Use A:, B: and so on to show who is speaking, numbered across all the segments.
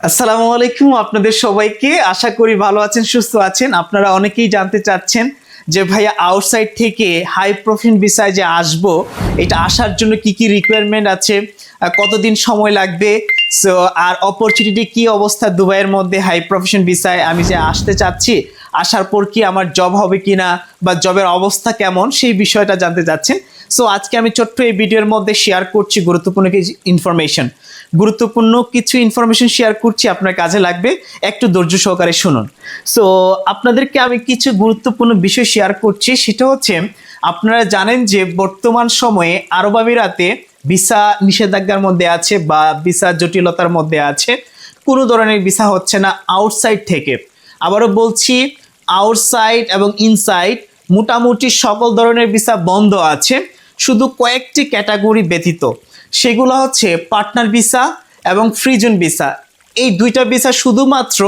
A: আসসালামু আলাইকুম আপনাদের সবাইকে। আশা করি ভালো আছেন, সুস্থ আছেন। আপনারা অনেকেই জানতে চাচ্ছেন যে ভাইয়া আউটসাইড থেকে হাই প্রফিট ভিসায় যে আসবো, এটা আসার জন্য কি কি রিকোয়ারমেন্ট আছে, কতদিন সময় লাগবে, সো আর অপরচুনিটি কি অবস্থা দুবাইয়ের মধ্যে হাই প্রফেশন ভিসায় আমি যে আসতে চাচ্ছি, আসার পর কি আমার জব হবে কিনা বা জবের অবস্থা কেমন সেই বিষয়টা জানতে চাচ্ছেন। সো আজকে আমি ছোট্ট এই ভিডিওর মধ্যে শেয়ার করছি গুরুত্বপূর্ণ কিছু ইনফরমেশন শেয়ার করছি, আপনার কাজে লাগবে, একটু ধৈর্য সহকারে শুনুন। সো আপনাদেরকে আমি কিছু গুরুত্বপূর্ণ বিষয় শেয়ার করছি, সেটা হচ্ছে আপনারা জানেন যে বর্তমান সময়ে আরব আমিরাতে ভিসা নিষেধাজ্ঞার মধ্যে আছে বা ভিসা জটিলতার মধ্যে আছে। কোনো ধরনের ভিসা হচ্ছে না আউটসাইড থেকে। আবারও বলছি, আউটসাইড এবং ইনসাইড মোটামুটি সকল ধরনের ভিসা বন্ধ আছে, শুধু কয়েকটি ক্যাটাগরি ব্যতীত। সেগুলো হচ্ছে পার্টনার ভিসা এবং ফ্রিজন ভিসা। এই দুইটা ভিসা শুধুমাত্র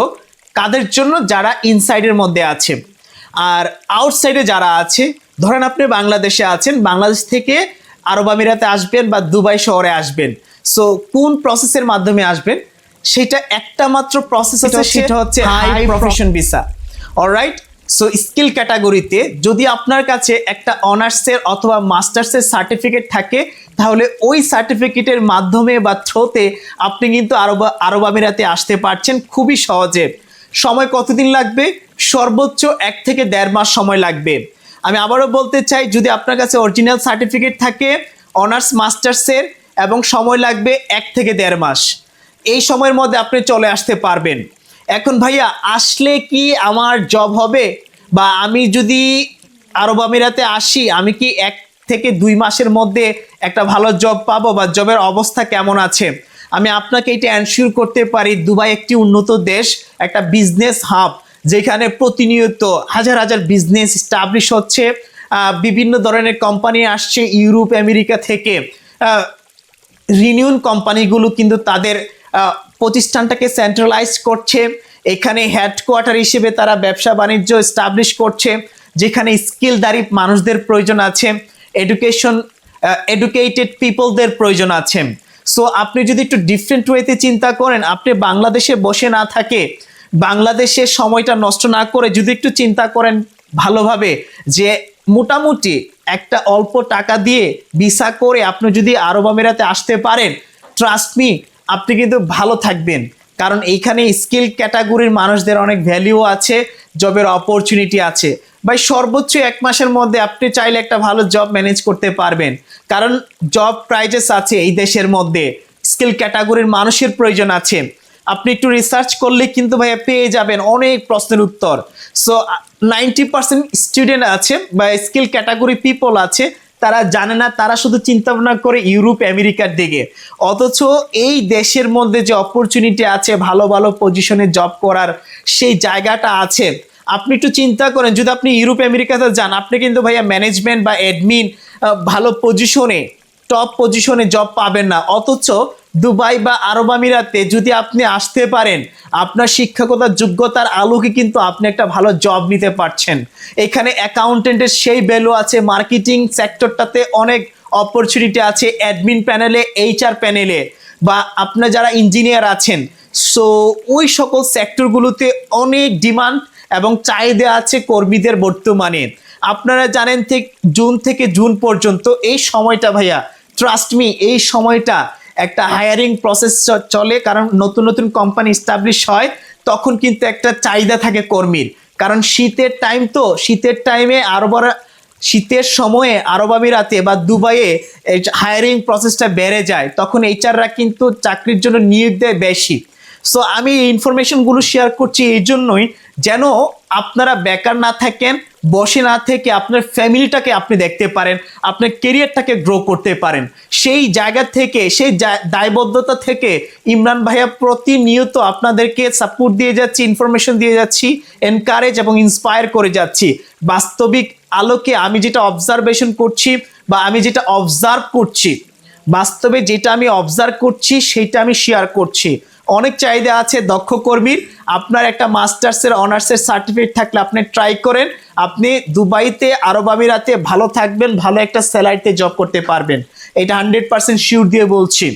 A: কাদের জন্য? যারা ইনসাইডের মধ্যে আছে। আর আউটসাইডে যারা আছে, ধরেন আপনি বাংলাদেশে আছেন, বাংলাদেশ থেকে আরব আমিরাতে আসবেন বা দুবাই শহরে আসবেন। সো কোন প্রসেসের মাধ্যমে আসবেন? সেটা একটা মাত্র প্রসেস আছে, সেটা হচ্ছে high profession visa. Alright. So skill ক্যাটাগরিতে যদি আপনার কাছে একটা অনার্সের অথবা মাস্টার্সের সার্টিফিকেট থাকে, তাহলে ওই সার্টিফিকেটের মাধ্যমে বা থ্রোতে আপনি কিন্তু আরব আমিরাতে আসতে পারছেন খুবই সহজে। সময় কতদিন লাগবে? সর্বোচ্চ 1 থেকে 1.5 মাস সময় লাগবে। আমি আবারও বলতে চাই, যদি আপনার কাছে অরিজিনাল সার্টিফিকেট থাকে অনার্স মাস্টার্সের, এবং সময় লাগবে 1 থেকে 1.5 মাস, এই সময়ের মধ্যে আপনি চলে আসতে পারবেন। এখন ভাইয়া আসলে কি আমার জব হবে, বা আমি যদি আরব আমিরাতে আসি আমি কি 1 থেকে 2 মাসের মধ্যে একটা ভালো জব পাবো, বা জবের অবস্থা কেমন আছে? আমি আপনাকে এটা এনশিওর করতে পারি, দুবাই একটি উন্নত দেশ, একটা বিজনেস হাব, যেখানে প্রতিনিয়ত হাজার হাজার বিজনেস স্টাবলিশ হচ্ছে। বিভিন্ন ধরনের কোম্পানি আসছে ইউরোপ আমেরিকা থেকে। রিনিউন কোম্পানিগুলো কিন্তু তাদের প্রতিষ্ঠানটাকে সেন্ট্রালাইজ করছে। এখানে হেডকোয়ার্টার হিসেবে তারা ব্যবসা বাণিজ্য এস্টাবলিশ করছে, যেখানে স্কিলধারী মানুষদের প্রয়োজন আছে, এডুকেটেড পিপলদের প্রয়োজন আছে। সো আপনি যদি একটু ডিফারেন্ট ওয়েতে চিন্তা করেন, আপনি বাংলাদেশে বসে না থাকে, বাংলাদেশে সময়টা নষ্ট না করে যদি একটু চিন্তা করেন ভালোভাবে, যে মোটামুটি একটা অল্প টাকা দিয়ে ভিসা করে আপনি যদি আরব আমিরাতে আসতে পারেন, ট্রাস্ট মি, আপনি কিন্তু ভালো থাকবেন। কারণ এইখানে স্কিল ক্যাটাগরির মানুষদের অনেক ভ্যালিউ আছে, জবের অপরচুনিটি আছে। ভাই সর্বোচ্চ 1 মাসের মধ্যে আপনি চাইলে একটা ভালো জব ম্যানেজ করতে পারবেন, কারণ জব প্রাইজেস আছে এই দেশের মধ্যে, স্কিল ক্যাটাগরির মানুষের প্রয়োজন আছে। আপনি একটু রিসার্চ করলে কিন্তু ভাইয়া পেয়ে যাবেন অনেক প্রশ্নের উত্তর। সো 90% স্টুডেন্ট আছে বা স্কিল ক্যাটাগরি পিপল আছে, তারা জানে না, তারা শুধু চিন্তা ভাবনা করে ইউরোপ আমেরিকার দিকে। অথচ এই দেশের মধ্যে যে অপরচুনিটি আছে ভালো ভালো পজিশনে জব করার, সেই জায়গাটা আছে। আপনি একটু চিন্তা করেন, যদি আপনি ইউরোপ আমেরিকাতে যান, আপনি কিন্তু ভাইয়া ম্যানেজমেন্ট বা অ্যাডমিন ভালো পজিশনে, টপ পজিশনে জব পাবেন না। অথচ দুবাই বা আরব আমিরাতে যদি আপনি আসতে পারেন, আপনার শিক্ষাগত যোগ্যতার আলোকে কিন্তু আপনি একটা ভালো জব নিতে পারছেন। এখানে অ্যাকাউন্টেন্টের সেই ভ্যালু আছে, মার্কেটিং সেক্টরটাতে অনেক অপরচুনিটি আছে, অ্যাডমিন প্যানেলে, এইচআর প্যানেলে, বা আপনার যারা ইঞ্জিনিয়ার আছেন। সো ওই সকল সেক্টরগুলোতে অনেক ডিমান্ড এবং চাহিদা আছে কর্মীদের বর্তমানে। আপনারা জানেন জুন থেকে জুন পর্যন্ত এই সময়টা ভাইয়া, ট্রাস্ট মি, এই সময়টা একটা হায়ারিং প্রসেস চলে, কারণ নতুন নতুন কোম্পানি এস্টাবলিশ হয়, তখন কিন্তু একটা চাহিদা থাকে কর্মীর। কারণ শীতের টাইম, তো শীতের টাইমে শীতের সময়ে আরব আমিরাতে বা দুবাইয়ে হায়ারিং প্রসেসটা বেড়ে যায়, তখন এইচআররা কিন্তু চাকরির জন্য নিয়োগ দেয় বেশি। সো আমি এই ইনফরমেশনগুলো শেয়ার করছি এই জন্যই, যেন আপনারা বেকার না থাকেন, বসে না থেকে আপনার ফ্যামিলিটাকে আপনি দেখতে পারেন, আপনার কেরিয়ারটাকে গ্রো করতে পারেন। সেই জায়গা থেকে, সেই দায়বদ্ধতা থেকে ইমরান ভাইয়া প্রতিনিয়ত আপনাদেরকে সাপোর্ট দিয়ে যাচ্ছি, ইনফরমেশন দিয়ে যাচ্ছি, এনকারেজ এবং ইন্সপায়ার করে যাচ্ছি। বাস্তবিক আলোকে আমি যেটা অবজারভেশন করছি বা আমি যেটা অবজার্ভ করছি, বাস্তবে যেটা আমি অবজার্ভ করছি সেটা আমি শেয়ার করছি। অনেক চাহিদা আছে দক্ষ কর্মীর। আপনার একটা মাস্টার্সের অনার্সের সার্টিফিকেট থাকলে আপনি ট্রাই করেন, আপনি দুবাইতে আরব আমিরাতে ভালো থাকবেন, ভালো একটা স্যালারিতে জব করতে পারবেন, এটা 100% শিওর দিয়ে বলছি।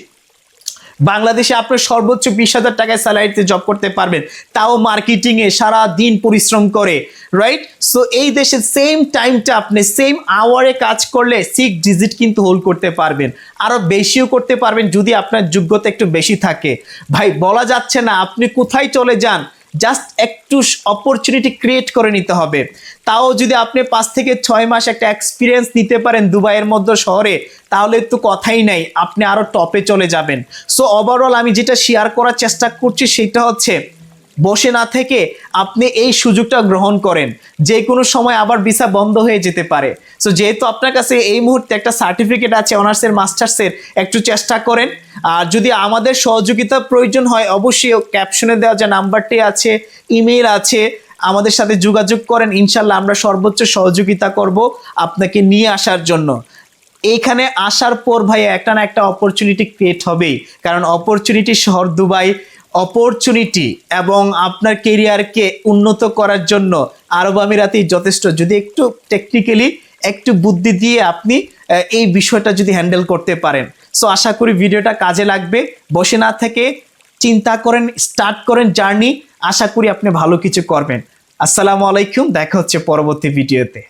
A: বাংলাদেশে আপনি সর্বোচ্চ 20,000 টাকায় স্যালারিতে জব করতে পারবেন, তাও মার্কেটিং এ সারা দিন পরিশ্রম করে, রাইট? সো এই দেশে সেম টাইমটা আপনি সেম আওয়ারে কাজ করলে 6 ডিজিট কিন্তু হোল্ড করতে পারবেন, আরো বেশিও করতে পারবেন যদি আপনার যোগ্যতা একটু বেশি থাকে। ভাই বলা যাচ্ছে না আপনি কোথায় চলে যান, জাস্ট একটু অপরচুনিটি ক্রিয়েট করে নিতে হবে। তাও যদি আপনি 5 থেকে 6 মাস একটা এক্সপিরিয়েন্স নিতে পারেন দুবাইয়ের মধ্যে শহরে, তাহলে তো কথাই নাই, আপনি আরো টপে চলে যাবেন। সো ওভারঅল আমি যেটা শেয়ার করার চেষ্টা করছি সেটা হচ্ছে বসে না থেকে আপনি এই সুযোগটা গ্রহণ করেন, যে কোনো সময় আবার ভিসা বন্ধ হয়ে যেতে পারে। সো যেহেতু আপনার কাছে এই মুহূর্তে একটা সার্টিফিকেট আছে অনার্সের মাস্টার্সের, একটু চেষ্টা করেন। আর যদি আমাদের সহযোগিতা প্রয়োজন হয় অবশ্যই ক্যাপশনে দেওয়া যে নাম্বারটি আছে, ইমেইল আছে, আমাদের সাথে যোগাযোগ করেন, ইনশাল্লাহ আমরা সর্বোচ্চ সহযোগিতা করব আপনাকে নিয়ে আসার জন্য। এইখানে আসার পর ভাই একটা না একটা অপরচুনিটি ক্রিয়েট হবেই, কারণ অপরচুনিটি শহর দুবাই, অপরচুনিটি এবং আপনার কেরিয়ারকে উন্নত করার জন্য আরব আমিরাতেই যথেষ্ট, যদি একটু টেকনিক্যালি একটু বুদ্ধি দিয়ে আপনি এই বিষয়টা যদি হ্যান্ডেল করতে পারেন। সো আশা করি ভিডিওটা কাজে লাগবে। বসে না থেকে চিন্তা করেন, স্টার্ট করেন জার্নি, আশা করি আপনি ভালো কিছু করবেন। আসসালামু আলাইকুম, দেখা হচ্ছে পরবর্তী ভিডিওতে।